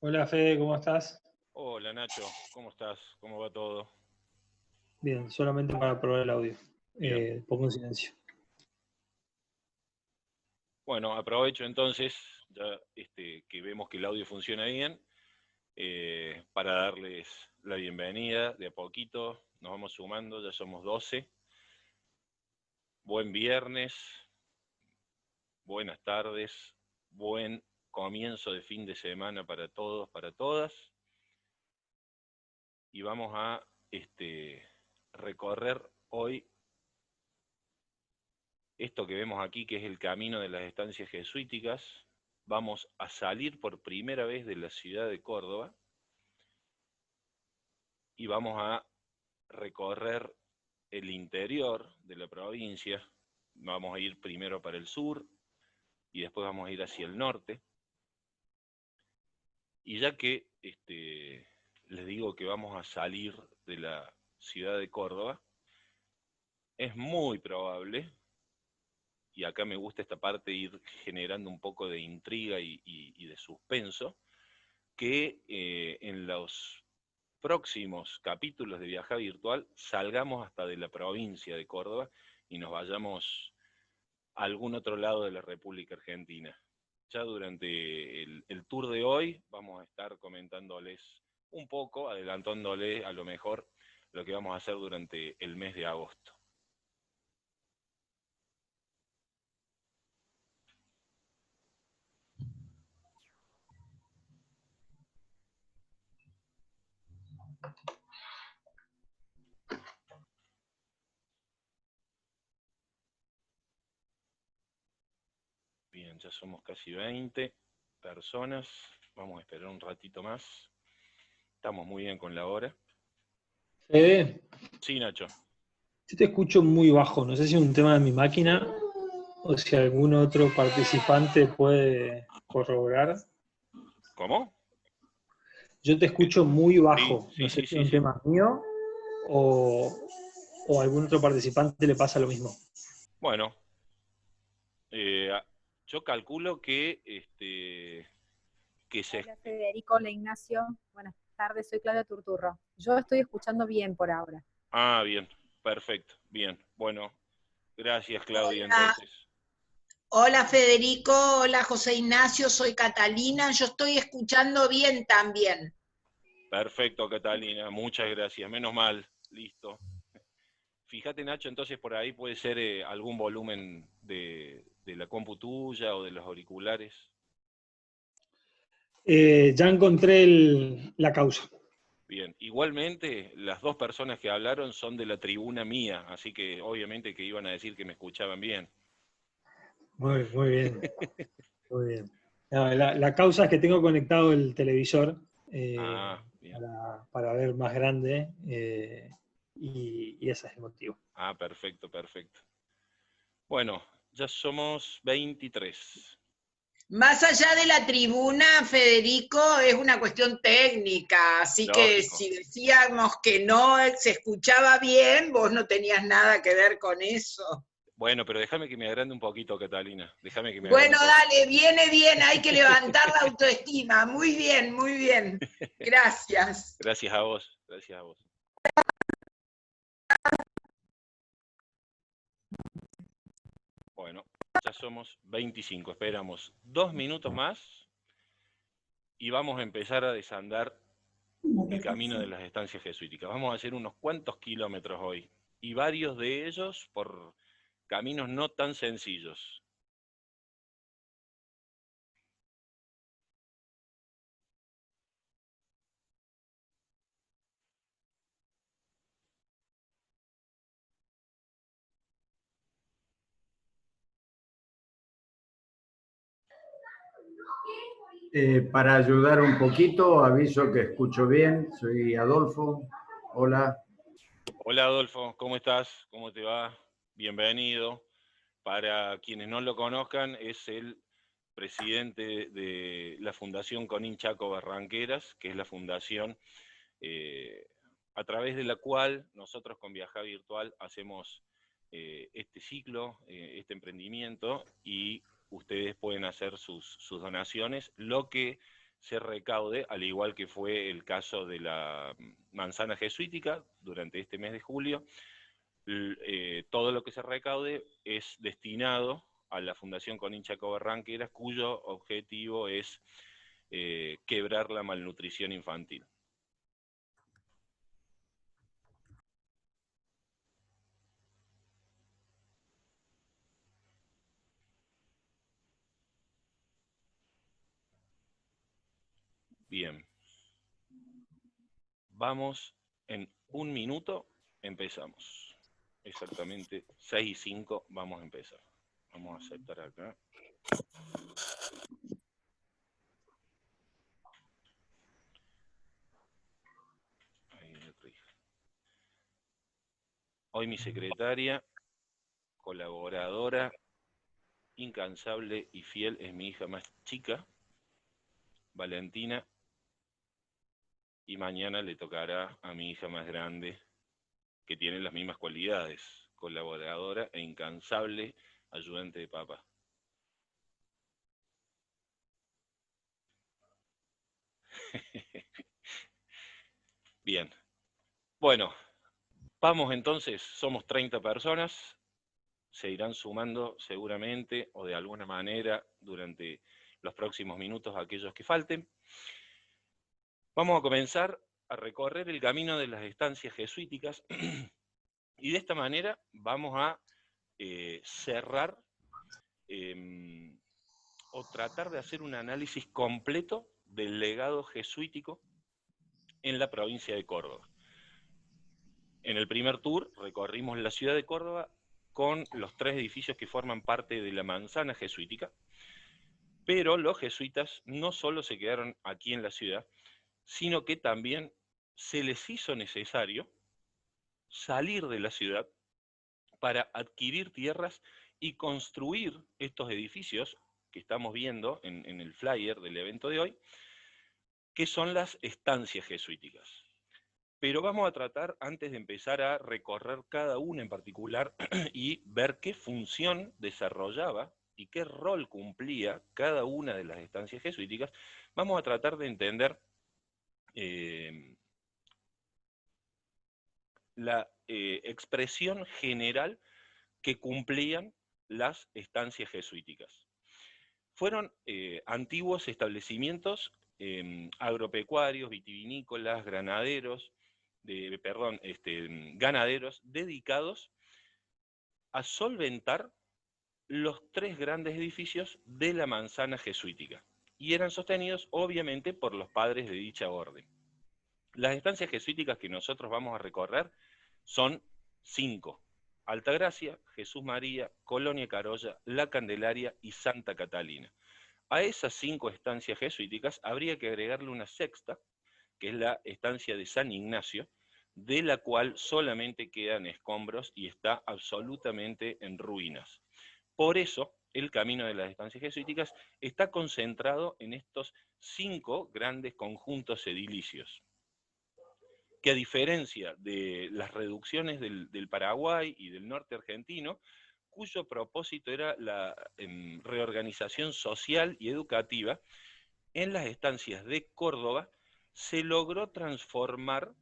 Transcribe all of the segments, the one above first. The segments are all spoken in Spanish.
Hola Fede, ¿cómo estás? Hola Nacho, ¿cómo estás? ¿Cómo va todo? Bien, solamente para probar el audio. Bien. Pongo en silencio. Bueno, aprovecho entonces, ya que vemos que el audio funciona bien, para darles la bienvenida de a poquito. Nos vamos sumando, ya somos 12. Buen viernes, buenas tardes, buen comienzo de fin de semana para todos, para todas. Y vamos a recorrer hoy esto que vemos aquí, que es el camino de las estancias jesuíticas. Vamos a salir por primera vez de la ciudad de Córdoba y vamos a recorrer el interior de la provincia. Vamos a ir primero para el sur y después vamos a ir hacia el norte. Y ya que les digo que vamos a salir de la ciudad de Córdoba, es muy probable, y acá me gusta esta parte, ir generando un poco de intriga y de suspenso, que en los próximos capítulos de Viajar Virtual salgamos hasta de la provincia de Córdoba y nos vayamos a algún otro lado de la República Argentina. Ya durante el tour de hoy vamos a estar comentándoles un poco, adelantándoles a lo mejor lo que vamos a hacer durante el mes de agosto. Bien, ya somos casi 20 personas. Vamos a esperar un ratito más. Estamos muy bien con la hora. Fede, Sí, Nacho. yo te escucho muy bajo. No sé si es un tema de mi máquina o si algún otro participante puede corroborar. ¿Cómo? Yo te escucho muy Sí, bajo. No sí, sé sí, si es sí, un sí. tema mío o, o a algún otro participante le pasa lo mismo. Bueno, eh, yo calculo que se... Hola Federico, hola Ignacio. Buenas tardes, soy Claudia Turturro. Yo estoy escuchando bien por ahora. Ah, bien, perfecto, bien. Bueno, gracias Claudia Hola, entonces. hola Federico, hola José Ignacio, soy Catalina, yo estoy escuchando bien también. Perfecto, Catalina, muchas gracias. Menos mal, listo. Fíjate, Nacho, entonces por ahí puede ser algún volumen de la compu tuya o de los auriculares. Ya encontré la causa. Bien, igualmente las dos personas que hablaron son de la tribuna mía, así que obviamente que iban a decir que me escuchaban bien. Muy bien, muy bien. No, la causa es que tengo conectado el televisor Ah, bien. para ver más grande y ese es el motivo. Ah, perfecto, perfecto. Bueno, ya somos 23. Más allá de la tribuna, Federico, es una cuestión técnica, así que Lógico. si decíamos que no se escuchaba bien, vos no tenías nada que ver con eso. Bueno, pero déjame que me agrande un poquito, Catalina. Déjame que me agrande Bueno, un poco. dale, viene bien, hay que levantar la autoestima. Muy bien, muy bien. Gracias. Gracias a vos, gracias a vos. Bueno, ya somos 25. Esperamos 2 minutos más y vamos a empezar a desandar el camino de las estancias jesuíticas. Vamos a hacer unos cuantos kilómetros hoy y varios de ellos por caminos no tan sencillos. Para ayudar un poquito, aviso que escucho bien. Soy Adolfo. Hola. Hola Adolfo, ¿cómo estás? ¿Cómo te va? Bienvenido. Para quienes no lo conozcan, es el presidente de la Fundación Conin Chaco Barranqueras, que es la fundación eh, a través de la cual nosotros con Viajar Virtual hacemos este ciclo, este emprendimiento, y ustedes pueden hacer sus donaciones, lo que se recaude, al igual que fue el caso de la manzana jesuítica durante este mes de julio. Todo lo que se recaude es destinado a la Fundación Conin Chaco Barranqueras, cuyo objetivo es quebrar la malnutrición infantil. Bien. Vamos en 1 minuto, empezamos. Exactamente 6:05 vamos a empezar. Vamos a aceptar acá. Hoy mi secretaria, colaboradora, incansable y fiel es mi hija más chica, Valentina, y mañana le tocará a mi hija más grande, que tiene las mismas cualidades, colaboradora e incansable ayudante de papá. Bien. Bueno, vamos entonces, somos 30 personas, se irán sumando seguramente o de alguna manera durante los próximos minutos aquellos que falten. Vamos a comenzar a recorrer el camino de las estancias jesuíticas y de esta manera vamos a cerrar o tratar de hacer un análisis completo del legado jesuítico en la provincia de Córdoba. En el primer tour recorrimos la ciudad de Córdoba con los 3 edificios que forman parte de la manzana jesuítica, pero los jesuitas no solo se quedaron aquí en la ciudad, sino que también se les hizo necesario salir de la ciudad para adquirir tierras y construir estos edificios que estamos viendo en el flyer del evento de hoy, que son las estancias jesuíticas. Pero vamos a tratar, antes de empezar a recorrer cada una en particular y ver qué función desarrollaba y qué rol cumplía cada una de las estancias jesuíticas, vamos a tratar de entender la expresión general que cumplían las estancias jesuíticas. Fueron antiguos establecimientos agropecuarios, vitivinícolas, ganaderos dedicados a solventar los 3 grandes edificios de la manzana jesuítica y eran sostenidos obviamente por los padres de dicha orden. Las estancias jesuíticas que nosotros vamos a recorrer son 5: Altagracia, Jesús María, Colonia Carolla, La Candelaria y Santa Catalina. A esas 5 estancias jesuíticas habría que agregarle una 6ª, que es la estancia de San Ignacio, de la cual solamente quedan escombros y está absolutamente en ruinas. Por eso, el camino de las estancias jesuíticas está concentrado en estos 5 grandes conjuntos edilicios, que a diferencia de las reducciones del Paraguay y del norte argentino, cuyo propósito era la reorganización social y educativa, en las estancias de Córdoba se logró transformar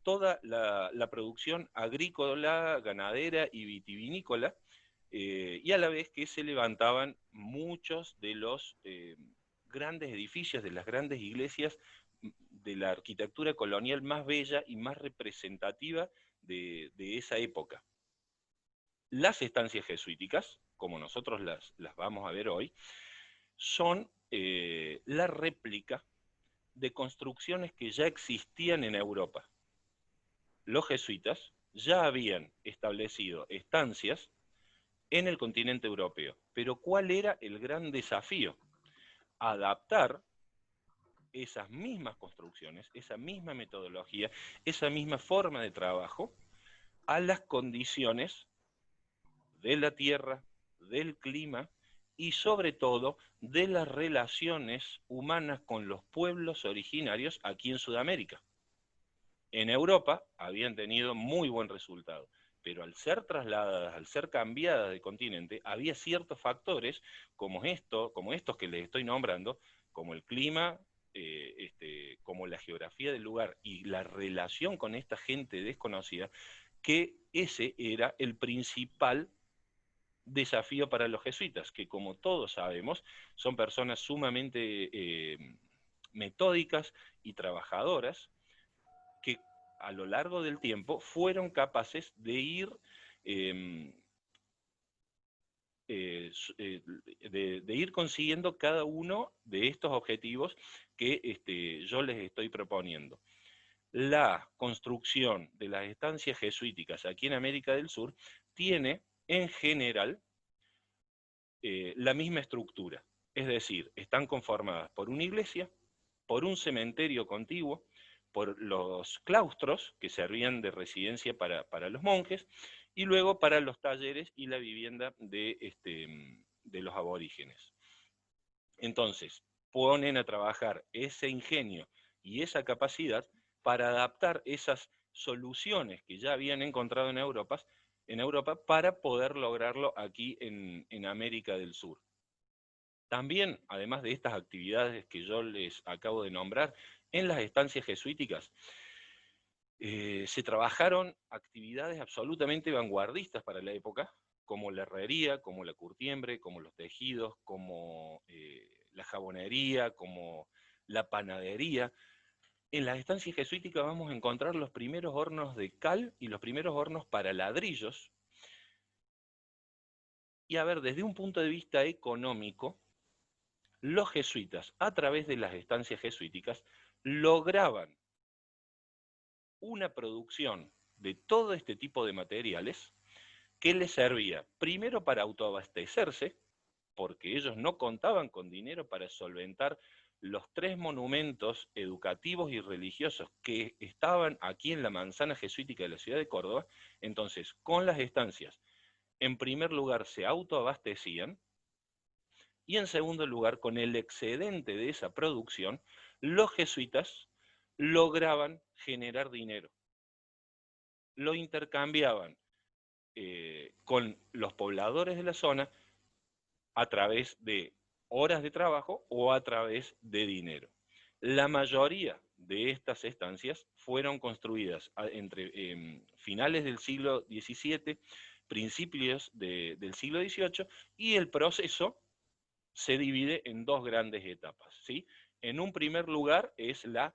toda la producción agrícola, ganadera y vitivinícola, y a la vez que se levantaban muchos de los grandes edificios, de las grandes iglesias, de la arquitectura colonial más bella y más representativa de esa época. Las estancias jesuíticas, como nosotros las vamos a ver hoy, son la réplica de construcciones que ya existían en Europa. Los jesuitas ya habían establecido estancias en el continente europeo, pero ¿cuál era el gran desafío? Adaptar esas mismas construcciones, esa misma metodología, esa misma forma de trabajo a las condiciones de la tierra, del clima y sobre todo de las relaciones humanas con los pueblos originarios aquí en Sudamérica. En Europa habían tenido muy buen resultado, pero al ser trasladadas, al ser cambiadas de continente, había ciertos factores como estos que les estoy nombrando, como el clima, como la geografía del lugar y la relación con esta gente desconocida, que ese era el principal desafío para los jesuitas, que como todos sabemos, son personas sumamente metódicas y trabajadoras, que a lo largo del tiempo fueron capaces de ir de ir consiguiendo cada uno de estos objetivos que yo les estoy proponiendo. La construcción de las estancias jesuíticas aquí en América del Sur tiene, en general, la misma estructura. Es decir, están conformadas por una iglesia, por un cementerio contiguo, por los claustros, que servían de residencia para los monjes, y luego para los talleres y la vivienda de los aborígenes. Entonces, ponen a trabajar ese ingenio y esa capacidad para adaptar esas soluciones que ya habían encontrado en Europa para poder lograrlo aquí en América del Sur. También, además de estas actividades que yo les acabo de nombrar, en las estancias jesuíticas se trabajaron actividades absolutamente vanguardistas para la época, como la herrería, como la curtiembre, como los tejidos, como la jabonería, como la panadería. En las estancias jesuíticas vamos a encontrar los primeros hornos de cal y los primeros hornos para ladrillos. Y a ver, desde un punto de vista económico, los jesuitas, a través de las estancias jesuíticas, lograban una producción de todo este tipo de materiales que les servía primero para autoabastecerse, porque ellos no contaban con dinero para solventar los 3 monumentos educativos y religiosos que estaban aquí en la manzana jesuítica de la ciudad de Córdoba. Entonces, con las estancias, en primer lugar se autoabastecían, y en segundo lugar, con el excedente de esa producción, los jesuitas lograban generar dinero. Lo intercambiaban con los pobladores de la zona a través de horas de trabajo o a través de dinero. La mayoría de estas estancias fueron construidas entre finales del siglo XVII, principios del siglo XVIII, y el proceso se divide en 2 grandes etapas, ¿sí? En un primer lugar es la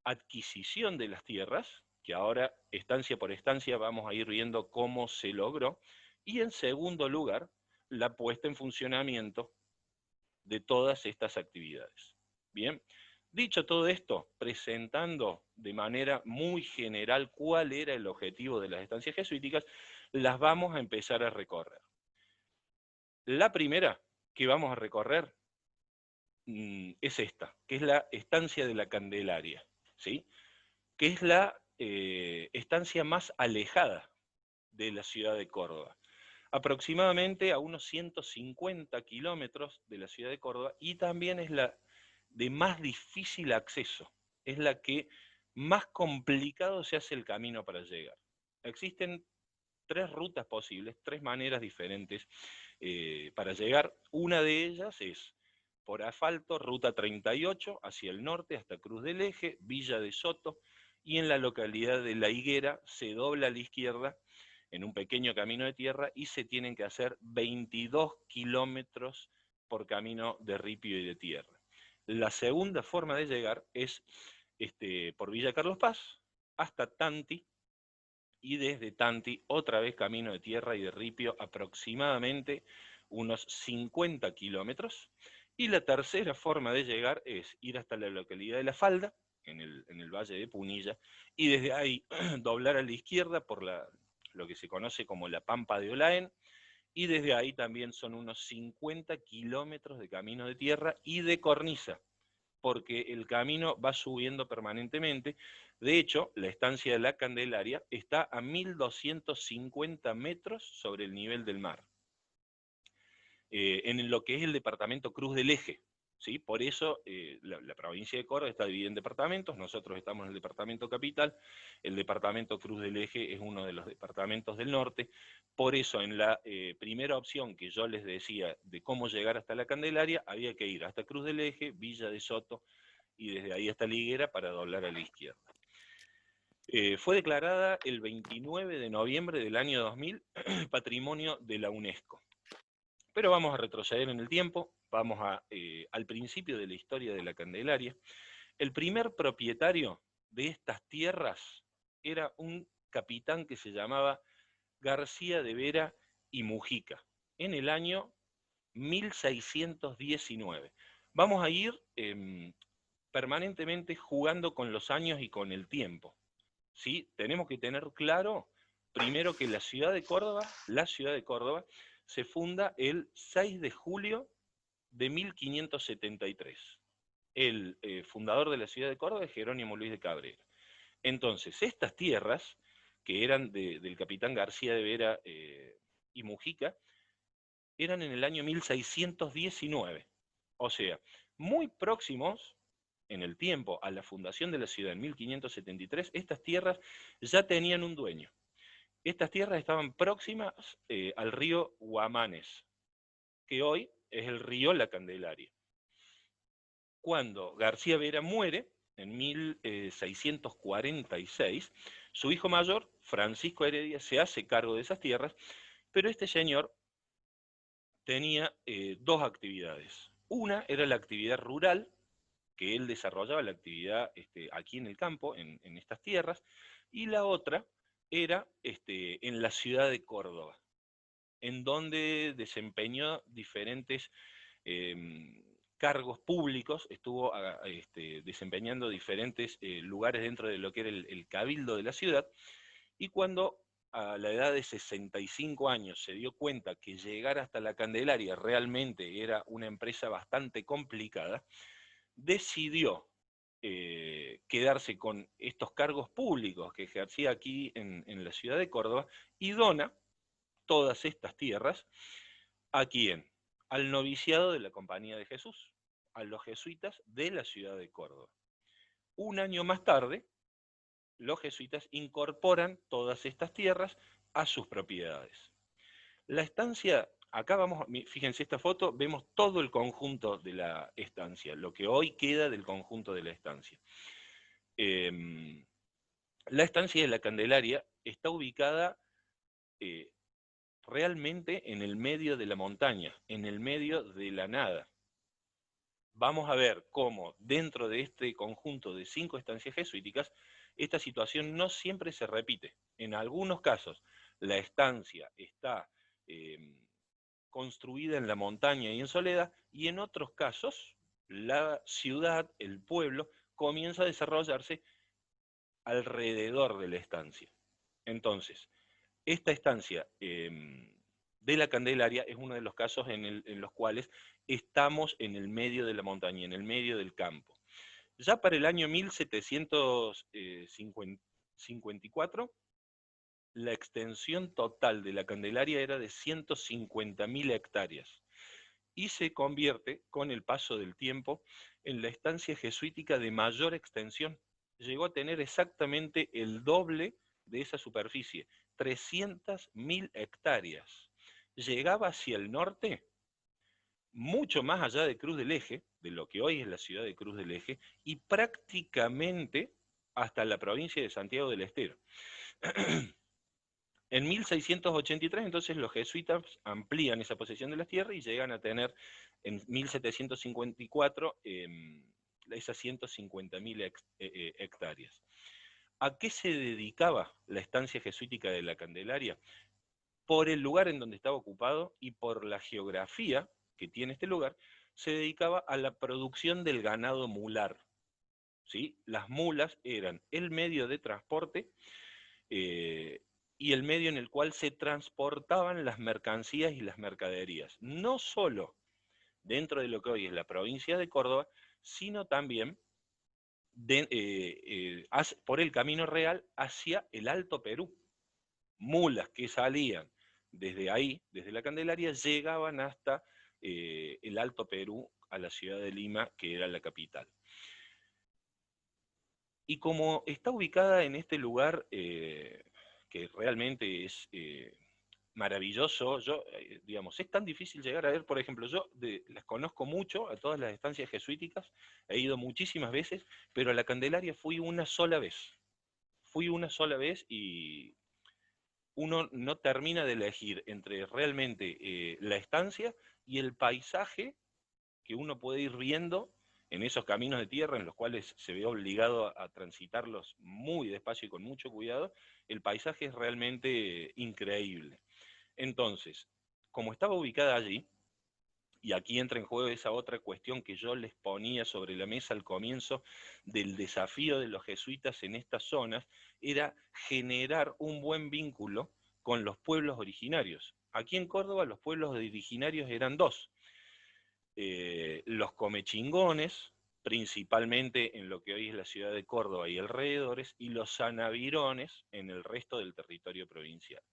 adquisición de las tierras, que ahora estancia por estancia vamos a ir viendo cómo se logró, y en segundo lugar, la puesta en funcionamiento de todas estas actividades. Bien, dicho todo esto, presentando de manera muy general cuál era el objetivo de las estancias jesuíticas, las vamos a empezar a recorrer. La primera que vamos a recorrer es esta, que es la estancia de la Candelaria, ¿sí? Que es la estancia más alejada de la ciudad de Córdoba, aproximadamente a unos 150 kilómetros de la ciudad de Córdoba, y también es la de más difícil acceso, es la que más complicado se hace el camino para llegar. Existen 3 rutas posibles, 3 maneras diferentes para llegar. Una de ellas es por asfalto, ruta 38, hacia el norte hasta Cruz del Eje, Villa de Soto, y en la localidad de La Higuera se dobla a la izquierda en un pequeño camino de tierra y se tienen que hacer 22 kilómetros por camino de ripio y de tierra. La segunda forma de llegar es por Villa Carlos Paz hasta Tanti, y desde Tanti otra vez camino de tierra y de ripio aproximadamente unos 50 kilómetros. Y la tercera forma de llegar es ir hasta la localidad de La Falda, en el valle de Punilla, y desde ahí doblar a la izquierda por lo que se conoce como la Pampa de Olaén, y desde ahí también son unos 50 kilómetros de camino de tierra y de cornisa, porque el camino va subiendo permanentemente. De hecho, la estancia de la Candelaria está a 1250 metros sobre el nivel del mar, en lo que es el departamento Cruz del Eje, ¿sí? Por eso la provincia de Córdoba está dividida en departamentos, nosotros estamos en el departamento capital, el departamento Cruz del Eje es uno de los departamentos del norte, por eso en la primera opción que yo les decía de cómo llegar hasta la Candelaria, había que ir hasta Cruz del Eje, Villa de Soto, y desde ahí hasta la Higuera para doblar a la izquierda. Fue declarada el 29 de noviembre del año 2000 Patrimonio de la UNESCO. Pero vamos a retroceder en el tiempo, vamos al principio de la historia de la Candelaria. El primer propietario de estas tierras era un capitán que se llamaba García de Vera y Mujica, en el año 1619. Vamos a ir permanentemente jugando con los años y con el tiempo, ¿sí? Tenemos que tener claro, primero, que la ciudad de Córdoba se funda el 6 de julio de 1573. El fundador de la ciudad de Córdoba es Jerónimo Luis de Cabrera. Entonces, estas tierras, que eran del capitán García de Vera y Mujica, eran en el año 1619. O sea, muy próximos en el tiempo a la fundación de la ciudad en 1573, estas tierras ya tenían un dueño. Estas tierras estaban próximas al río Guamanes, que hoy es el río La Candelaria. Cuando García Vera muere, en 1646, su hijo mayor, Francisco Heredia, se hace cargo de esas tierras, pero este señor tenía dos actividades. Una era la actividad rural, que él desarrollaba la actividad aquí en el campo, en estas tierras, y la otra era en la ciudad de Córdoba, en donde desempeñó diferentes cargos públicos, estuvo desempeñando diferentes lugares dentro de lo que era el cabildo de la ciudad, y cuando a la edad de 65 años se dio cuenta que llegar hasta la Candelaria realmente era una empresa bastante complicada, decidió quedarse con estos cargos públicos que ejercía aquí en la ciudad de Córdoba y dona todas estas tierras ¿a quién? Al noviciado de la Compañía de Jesús, a los jesuitas de la ciudad de Córdoba. Un año más tarde, los jesuitas incorporan todas estas tierras a sus propiedades. La estancia, acá vamos, fíjense esta foto, vemos todo el conjunto de la estancia, lo que hoy queda del conjunto de la estancia. La estancia de la Candelaria está ubicada realmente en el medio de la montaña, en el medio de la nada. Vamos a ver cómo dentro de este conjunto de 5 estancias jesuíticas, esta situación no siempre se repite. En algunos casos, la estancia está construida en la montaña y en soledad, y en otros casos, la ciudad, el pueblo, comienza a desarrollarse alrededor de la estancia. Entonces, esta estancia de la Candelaria es uno de los casos en los cuales estamos en el medio de la montaña, en el medio del campo. Ya para el año 1754, la extensión total de la Candelaria era de 150.000 hectáreas y se convierte, con el paso del tiempo, en la estancia jesuítica de mayor extensión. Llegó a tener exactamente el doble de esa superficie, 300.000 hectáreas. Llegaba hacia el norte, mucho más allá de Cruz del Eje, de lo que hoy es la ciudad de Cruz del Eje, y prácticamente hasta la provincia de Santiago del Estero. En 1683, entonces, los jesuitas amplían esa posesión de las tierras y llegan a tener, en 1754, esas 150.000 hectáreas. ¿A qué se dedicaba la estancia jesuítica de la Candelaria? Por el lugar en donde estaba ocupado y por la geografía que tiene este lugar, se dedicaba a la producción del ganado mular. ¿Sí? Las mulas eran el medio de transporte y el medio en el cual se transportaban las mercancías y las mercaderías, no solo dentro de lo que hoy es la provincia de Córdoba, sino también por el Camino Real hacia el Alto Perú. Mulas que salían desde ahí, desde la Candelaria, llegaban hasta el Alto Perú a la ciudad de Lima, que era la capital. Y como está ubicada en este lugar que realmente es maravilloso, digamos, es tan difícil llegar a ver, por ejemplo, las conozco mucho, a todas las estancias jesuíticas, he ido muchísimas veces, pero a la Candelaria fui una sola vez. Fui una sola vez y uno no termina de elegir entre realmente la estancia y el paisaje que uno puede ir viendo en esos caminos de tierra en los cuales se ve obligado a transitarlos muy despacio y con mucho cuidado. El paisaje es realmente increíble. Entonces, como estaba ubicada allí, y aquí entra en juego esa otra cuestión que yo les ponía sobre la mesa al comienzo del desafío de los jesuitas en estas zonas, era generar un buen vínculo con los pueblos originarios. Aquí en Córdoba los pueblos originarios eran dos. Los comechingones, principalmente en lo que hoy es la ciudad de Córdoba y alrededores, y los sanavirones en el resto del territorio provincial.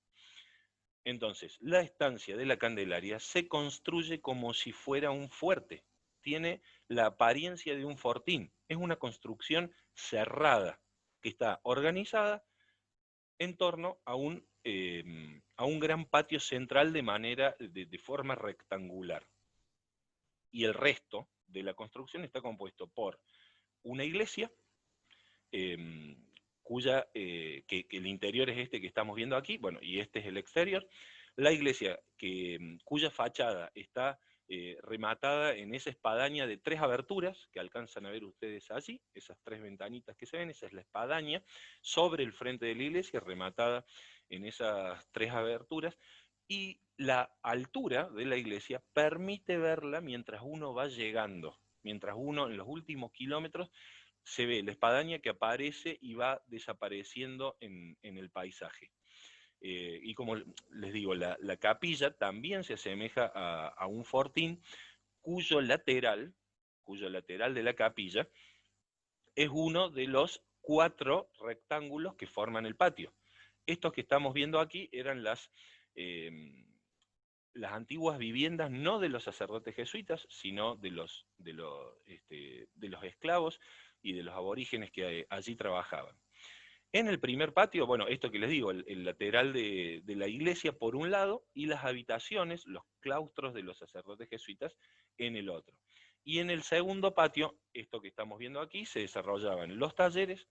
Entonces, la estancia de la Candelaria se construye como si fuera un fuerte. Tiene la apariencia de un fortín. Es una construcción cerrada, que está organizada en torno a un gran patio central de forma rectangular. Y el resto de la construcción está compuesto por una iglesia, que el interior es este que estamos viendo aquí, bueno, y este es el exterior. La iglesia cuya fachada está rematada en esa espadaña de 3 aberturas, que alcanzan a ver ustedes allí, esas 3 ventanitas que se ven, esa es la espadaña, sobre el frente de la iglesia, rematada en esas 3 aberturas, y la altura de la iglesia permite verla mientras uno va llegando, mientras uno en los últimos kilómetros se ve la espadaña que aparece y va desapareciendo en el paisaje. Y como les digo, la capilla también se asemeja a un fortín cuyo lateral de la capilla es uno de los 4 rectángulos que forman el patio. Estos que estamos viendo aquí eran las antiguas viviendas no de los sacerdotes jesuitas, sino de los esclavos y de los aborígenes que allí trabajaban. En el primer patio, bueno, esto que les digo, el lateral de la iglesia por un lado, y las habitaciones, los claustros de los sacerdotes jesuitas en el otro. Y en el segundo patio, esto que estamos viendo aquí, se desarrollaban los talleres,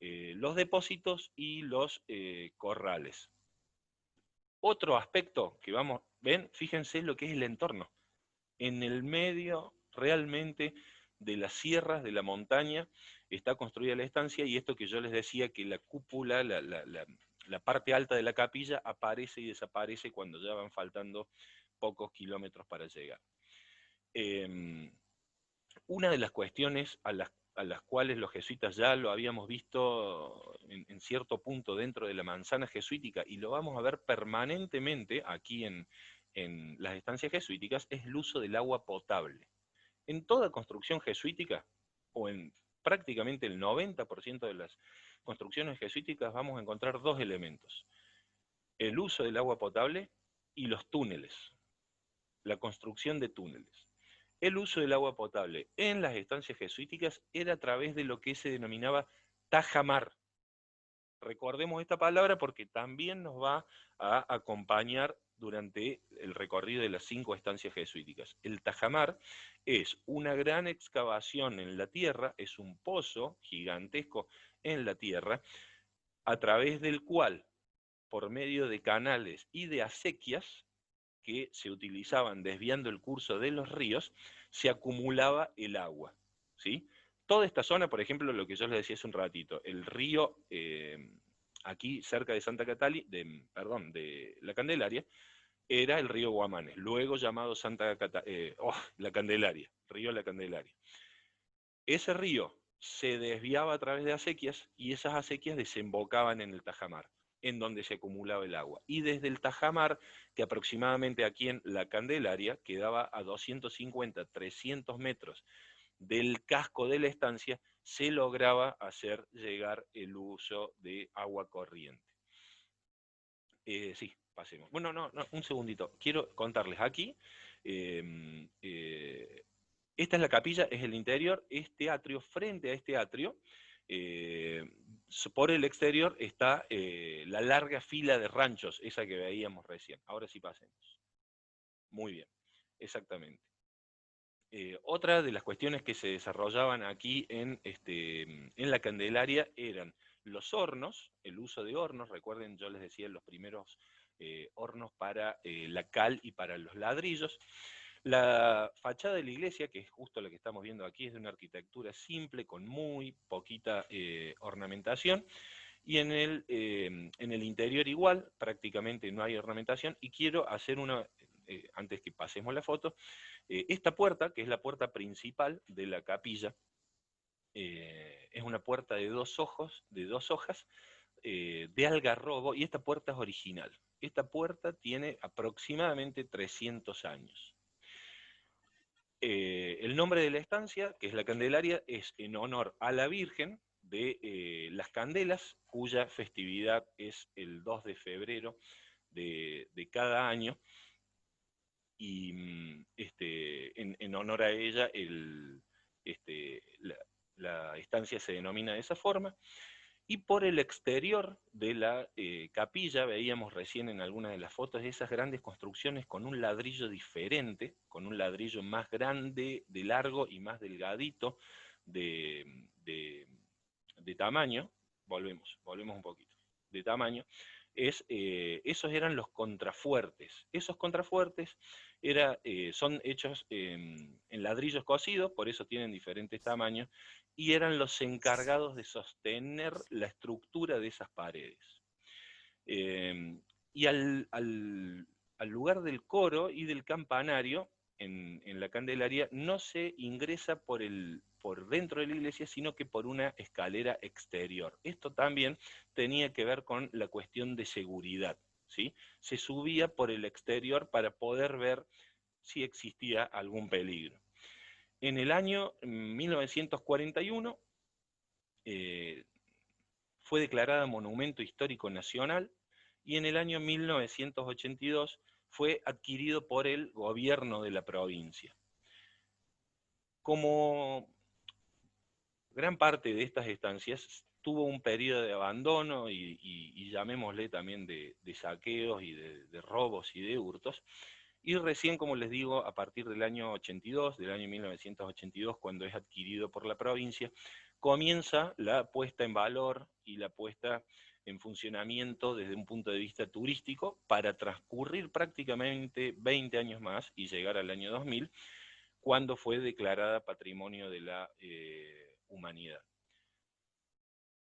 los depósitos y los corrales. Otro aspecto que ven, fíjense lo que es el entorno. En el medio realmente de las sierras, de la montaña, está construida la estancia, y esto que yo les decía, que la cúpula, la parte alta de la capilla, aparece y desaparece cuando ya van faltando pocos kilómetros para llegar. Una de las cuestiones a las cuales los jesuitas ya lo habíamos visto en cierto punto dentro de la manzana jesuítica, y lo vamos a ver permanentemente aquí en las estancias jesuíticas, es el uso del agua potable. En toda construcción jesuítica, o en prácticamente el 90% de las construcciones jesuíticas, vamos a encontrar 2 elementos: el uso del agua potable y los túneles, la construcción de túneles. El uso del agua potable en las estancias jesuíticas era a través de lo que se denominaba tajamar. Recordemos esta palabra porque también nos va a acompañar durante el recorrido de las 5 estancias jesuíticas. El tajamar es una gran excavación en la tierra, es un pozo gigantesco en la tierra, a través del cual, por medio de canales y de acequias que se utilizaban desviando el curso de los ríos, se acumulaba el agua, ¿sí? Toda esta zona, por ejemplo, lo que yo les decía hace un ratito, el río, aquí cerca de de la Candelaria, era el río Guamanes, luego llamado la Candelaria, río La Candelaria. Ese río se desviaba a través de acequias, y esas acequias desembocaban en el tajamar, en donde se acumulaba el agua. Y desde el tajamar, que aproximadamente aquí en La Candelaria quedaba a 250, 300 metros del casco de la estancia, se lograba hacer llegar el uso de agua corriente. Sí, pasemos. Bueno, no, un segundito. Quiero contarles aquí, Esta es la capilla, es el interior. Este atrio, frente a este atrio, por el exterior está la larga fila de ranchos, esa que veíamos recién. Ahora sí pasemos. Muy bien, exactamente. Otra de las cuestiones que se desarrollaban aquí en la Candelaria eran los hornos, el uso de hornos. Recuerden, yo les decía, los primeros hornos para la cal y para los ladrillos. La fachada de la iglesia, que es justo la que estamos viendo aquí, es de una arquitectura simple, con muy poquita ornamentación, y en el interior igual, prácticamente no hay ornamentación, y quiero hacer una, antes que pasemos la foto, esta puerta, que es la puerta principal de la capilla, es una puerta de dos hojas, de algarrobo, y esta puerta es original. Esta puerta tiene aproximadamente 300 años. El nombre de la estancia, que es la Candelaria, es en honor a la Virgen de las Candelas, cuya festividad es el 2 de febrero de cada año, y en honor a ella la estancia se denomina de esa forma. Y por el exterior de la capilla, veíamos recién en algunas de las fotos, esas grandes construcciones con un ladrillo diferente, con un ladrillo más grande de largo y más delgadito de tamaño. Volvemos un poquito, de tamaño. Esos eran los contrafuertes. Esos contrafuertes son hechos en ladrillos cocidos, por eso tienen diferentes tamaños, y eran los encargados de sostener la estructura de esas paredes. Y al lugar del coro y del campanario, en la Candelaria, no se ingresa por dentro de la iglesia, sino que por una escalera exterior. Esto también tenía que ver con la cuestión de seguridad, ¿sí? Se subía por el exterior para poder ver si existía algún peligro. En el año 1941 fue declarada Monumento Histórico Nacional, y en el año 1982 fue adquirido por el gobierno de la provincia. Como gran parte de estas estancias tuvo un periodo de abandono y llamémosle también de saqueos y de robos y de hurtos, y recién, como les digo, a partir del año 82, del año 1982, cuando es adquirido por la provincia, comienza la puesta en valor y la puesta en funcionamiento desde un punto de vista turístico, para transcurrir prácticamente 20 años más y llegar al año 2000, cuando fue declarada Patrimonio de la Humanidad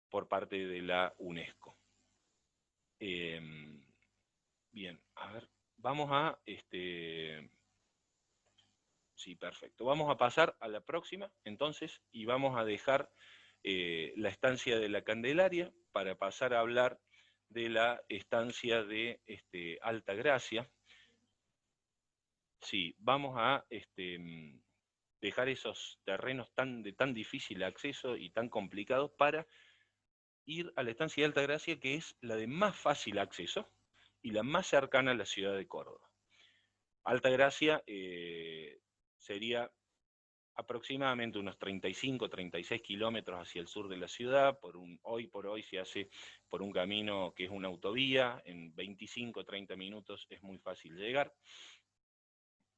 por parte de la UNESCO. Bien, a ver, vamos a... Sí, perfecto. Vamos a pasar a la próxima, entonces, y vamos a dejar la estancia de la Candelaria para pasar a hablar de la estancia de Altagracia. Sí, vamos a dejar esos terrenos de tan difícil acceso y tan complicados para ir a la estancia de Altagracia, que es la de más fácil acceso y la más cercana a la ciudad de Córdoba. Altagracia sería aproximadamente unos 35-36 kilómetros hacia el sur de la ciudad. Hoy por hoy se hace por un camino que es una autovía, en 25-30 minutos es muy fácil llegar.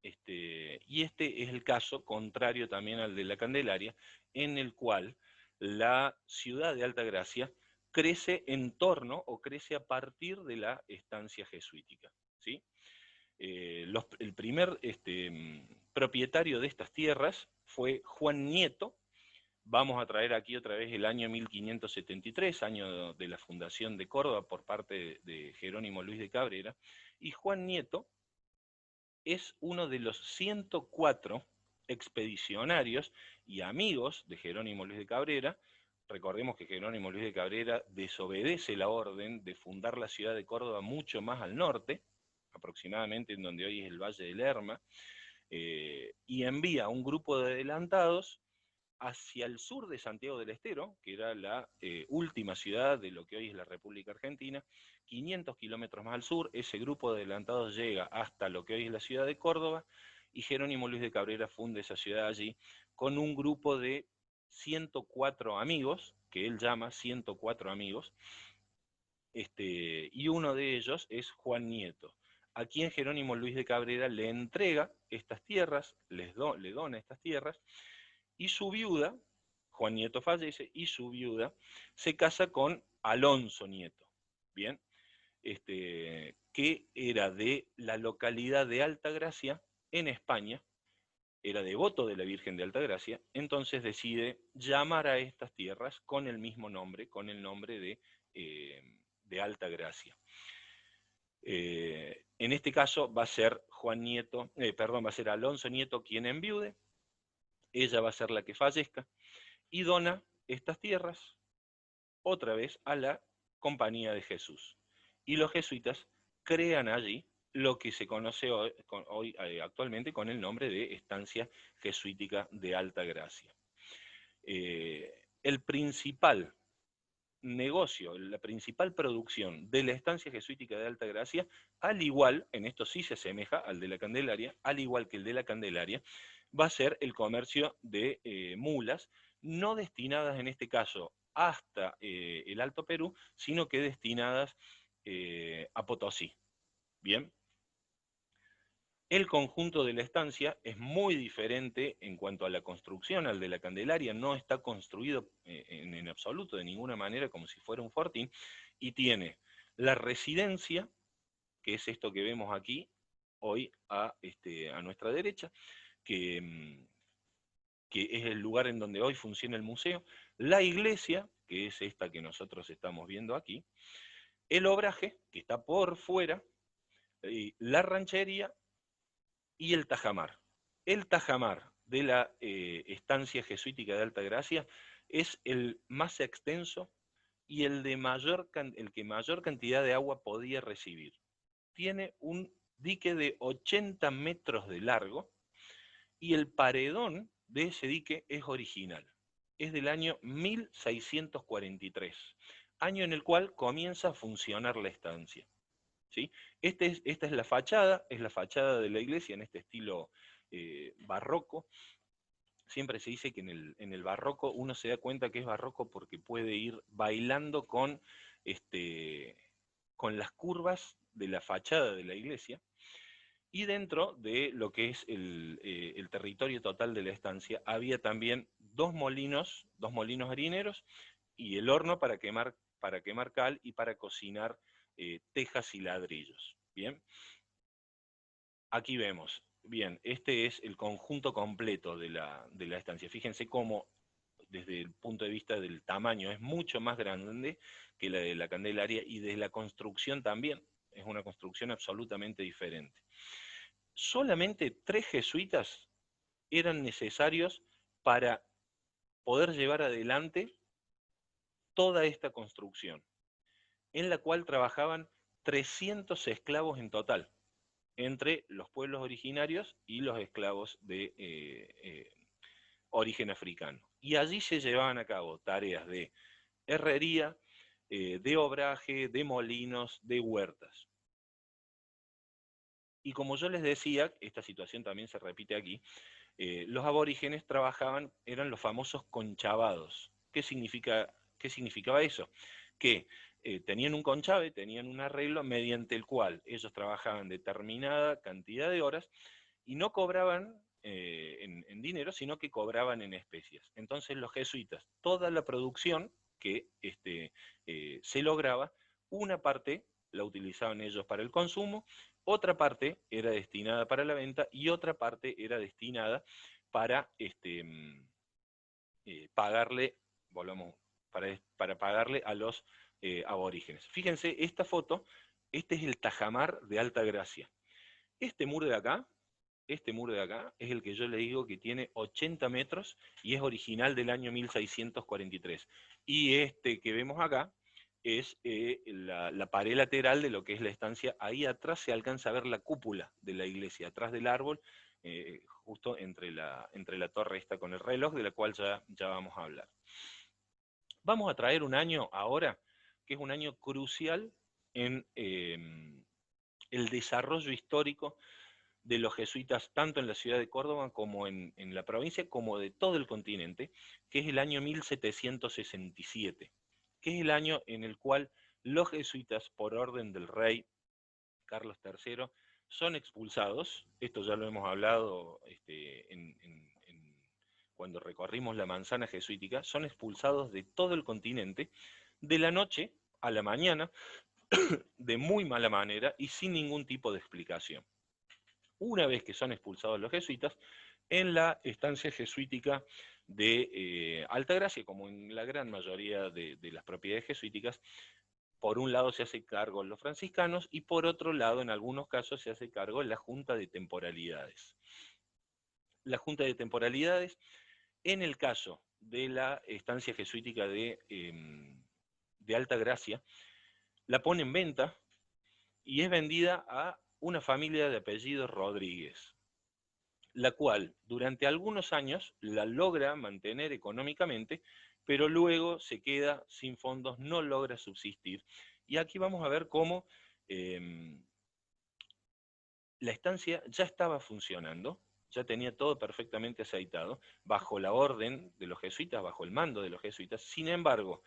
Y este es el caso contrario también al de la Candelaria, en el cual la ciudad de Altagracia crece en torno o crece a partir de la estancia jesuítica, ¿sí? El primer propietario de estas tierras fue Juan Nieto. Vamos a traer aquí otra vez el año 1573, año de la fundación de Córdoba por parte de Jerónimo Luis de Cabrera, y Juan Nieto es uno de los 104 expedicionarios y amigos de Jerónimo Luis de Cabrera. Recordemos que Jerónimo Luis de Cabrera desobedece la orden de fundar la ciudad de Córdoba mucho más al norte, aproximadamente en donde hoy es el Valle del Lerma, y envía un grupo de adelantados hacia el sur de Santiago del Estero, que era la última ciudad de lo que hoy es la República Argentina, 500 kilómetros más al sur. Ese grupo de adelantados llega hasta lo que hoy es la ciudad de Córdoba, y Jerónimo Luis de Cabrera funda esa ciudad allí con un grupo de 104 amigos, que él llama 104 amigos, y uno de ellos es Juan Nieto, a quien Jerónimo Luis de Cabrera le entrega estas tierras, le dona estas tierras, y su viuda, Juan Nieto fallece, y su viuda se casa con Alonso Nieto, ¿bien? Que era de la localidad de Altagracia, en España, era devoto de la Virgen de Altagracia, entonces decide llamar a estas tierras con el mismo nombre, con el nombre de Altagracia. En este caso va a ser va a ser Alonso Nieto quien enviude, ella va a ser la que fallezca, y dona estas tierras otra vez a la Compañía de Jesús. Y los jesuitas crean allí lo que se conoce hoy actualmente con el nombre de Estancia Jesuítica de Altagracia. El principal negocio, la principal producción de la Estancia Jesuítica de Altagracia, al igual, en esto sí se asemeja al de la Candelaria, al igual que el de la Candelaria, va a ser el comercio de mulas, no destinadas en este caso hasta el Alto Perú, sino que destinadas a Potosí. Bien. El conjunto de la estancia es muy diferente en cuanto a la construcción al de la Candelaria, no está construido en absoluto de ninguna manera como si fuera un fortín, y tiene la residencia, que es esto que vemos aquí, hoy a nuestra derecha, que es el lugar en donde hoy funciona el museo, la iglesia, que es esta que nosotros estamos viendo aquí, el obraje, que está por fuera, la ranchería, y el tajamar. El tajamar de la Estancia Jesuítica de Altagracia es el más extenso y el que mayor cantidad de agua podía recibir. Tiene un dique de 80 metros de largo y el paredón de ese dique es original. Es del año 1643, año en el cual comienza a funcionar la estancia. ¿Sí? Esta es la fachada de la iglesia en este estilo barroco. Siempre se dice que en el barroco uno se da cuenta que es barroco porque puede ir bailando con las curvas de la fachada de la iglesia, y dentro de lo que es el territorio total de la estancia había también dos molinos harineros y el horno para quemar cal y para cocinar tejas y ladrillos. Bien, aquí vemos, bien, este es el conjunto completo de la estancia. Fíjense cómo, desde el punto de vista del tamaño, es mucho más grande que la de la Candelaria, y de la construcción también, es una construcción absolutamente diferente. Solamente 3 jesuitas eran necesarios para poder llevar adelante toda esta construcción, en la cual trabajaban 300 esclavos en total, entre los pueblos originarios y los esclavos de origen africano. Y allí se llevaban a cabo tareas de herrería, de obraje, de molinos, de huertas. Y como yo les decía, esta situación también se repite aquí, los aborígenes eran los famosos conchavados. ¿Qué significaba eso? Que tenían un conchave, tenían un arreglo mediante el cual ellos trabajaban determinada cantidad de horas y no cobraban en dinero, sino que cobraban en especias. Entonces los jesuitas, toda la producción que se lograba, una parte la utilizaban ellos para el consumo, otra parte era destinada para la venta y otra parte era destinada para pagarle, para pagarle a los aborígenes. Fíjense, esta foto, este es el tajamar de Altagracia. Este muro de acá es el que yo le digo que tiene 80 metros y es original del año 1643. Y este que vemos acá es la pared lateral de lo que es la estancia. Ahí atrás se alcanza a ver la cúpula de la iglesia, atrás del árbol, justo entre la torre esta con el reloj, de la cual ya vamos a hablar. Vamos a traer un año ahora, que es un año crucial en el desarrollo histórico de los jesuitas tanto en la ciudad de Córdoba como en la provincia, como de todo el continente, que es el año 1767, que es el año en el cual los jesuitas, por orden del rey Carlos III, son expulsados. Esto ya lo hemos hablado cuando recorrimos la manzana jesuítica. Son expulsados de todo el continente de la noche a la mañana, de muy mala manera y sin ningún tipo de explicación. Una vez que son expulsados los jesuitas, en la estancia jesuítica de Altagracia, como en la gran mayoría de las propiedades jesuíticas, por un lado se hace cargo los franciscanos y por otro lado, en algunos casos, se hace cargo la Junta de Temporalidades. La Junta de Temporalidades, en el caso de la estancia jesuítica de Altagracia, la pone en venta y es vendida a una familia de apellido Rodríguez, la cual durante algunos años la logra mantener económicamente, pero luego se queda sin fondos, no logra subsistir. Y aquí vamos a ver cómo la estancia ya estaba funcionando, ya tenía todo perfectamente aceitado, bajo la orden de los jesuitas, bajo el mando de los jesuitas. Sin embargo,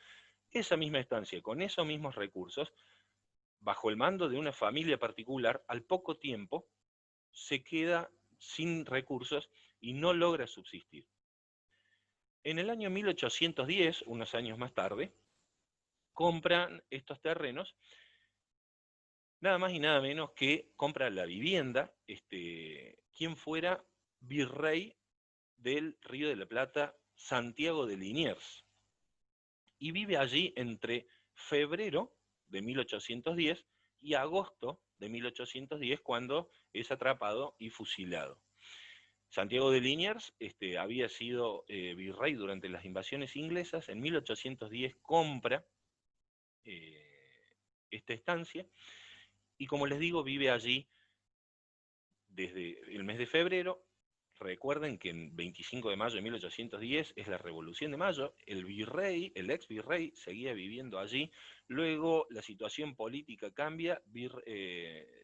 esa misma estancia, con esos mismos recursos, bajo el mando de una familia particular, al poco tiempo se queda sin recursos y no logra subsistir. En el año 1810, unos años más tarde, compran estos terrenos, nada más y nada menos que compra la vivienda, quien fuera virrey del Río de la Plata, Santiago de Liniers, y vive allí entre febrero de 1810 y agosto de 1810, cuando es atrapado y fusilado. Santiago de Liniers había sido virrey durante las invasiones inglesas. En 1810 compra esta estancia y, como les digo, vive allí desde el mes de febrero. Recuerden que en 25 de mayo de 1810 es la Revolución de Mayo, el virrey, el ex virrey, seguía viviendo allí. Luego la situación política cambia,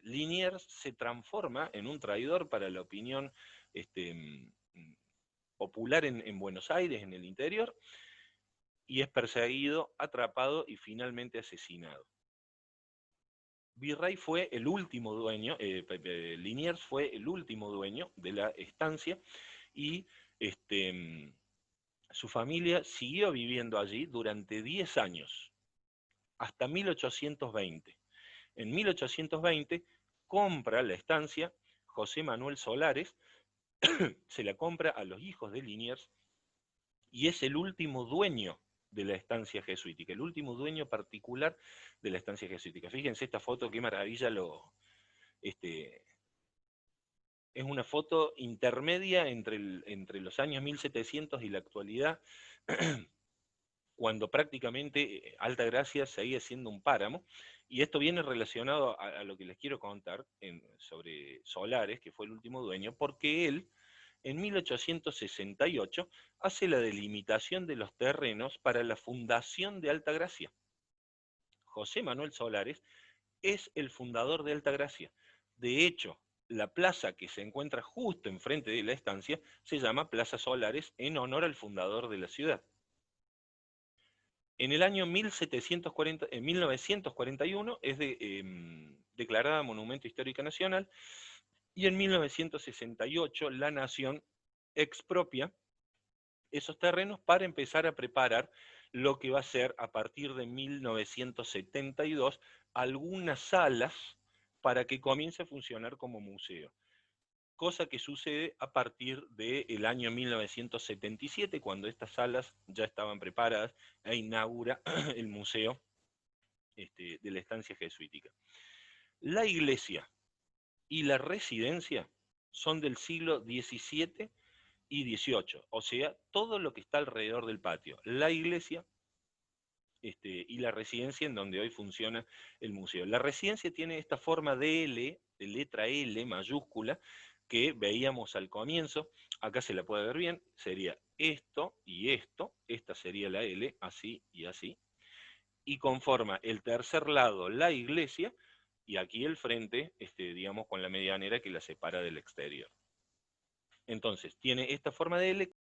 Liniers se transforma en un traidor para la opinión popular en Buenos Aires, en el interior, y es perseguido, atrapado y finalmente asesinado. Virrey fue el último dueño, Liniers fue el último dueño de la estancia, y su familia siguió viviendo allí durante 10 años, hasta 1820. En 1820 compra la estancia José Manuel Solares, se la compra a los hijos de Liniers, y es el último dueño de la estancia jesuítica, el último dueño particular de la estancia jesuítica. Fíjense esta foto, qué maravilla es una foto intermedia entre los años 1700 y la actualidad, cuando prácticamente Altagracia seguía siendo un páramo, y esto viene relacionado a lo que les quiero contar sobre Solares, que fue el último dueño, porque él, en 1868, hace la delimitación de los terrenos para la fundación de Altagracia. José Manuel Solares es el fundador de Altagracia. De hecho, la plaza que se encuentra justo enfrente de la estancia se llama Plaza Solares, en honor al fundador de la ciudad. En el año 1941 es declarada Monumento Histórico Nacional, y en 1968 la Nación expropia esos terrenos para empezar a preparar lo que va a ser, a partir de 1972, algunas salas para que comience a funcionar como museo. Cosa que sucede a partir del año 1977, cuando estas salas ya estaban preparadas, e inaugura el museo de la estancia jesuítica. La iglesia y la residencia son del siglo XVII y XVIII, o sea, todo lo que está alrededor del patio. La iglesia y la residencia, en donde hoy funciona el museo. La residencia tiene esta forma de L, de letra L mayúscula, que veíamos al comienzo. Acá se la puede ver bien, sería esto y esto, esta sería la L, así y así, y conforma el tercer lado la iglesia, y aquí el frente, digamos, con la medianera que la separa del exterior. Entonces, tiene esta forma de L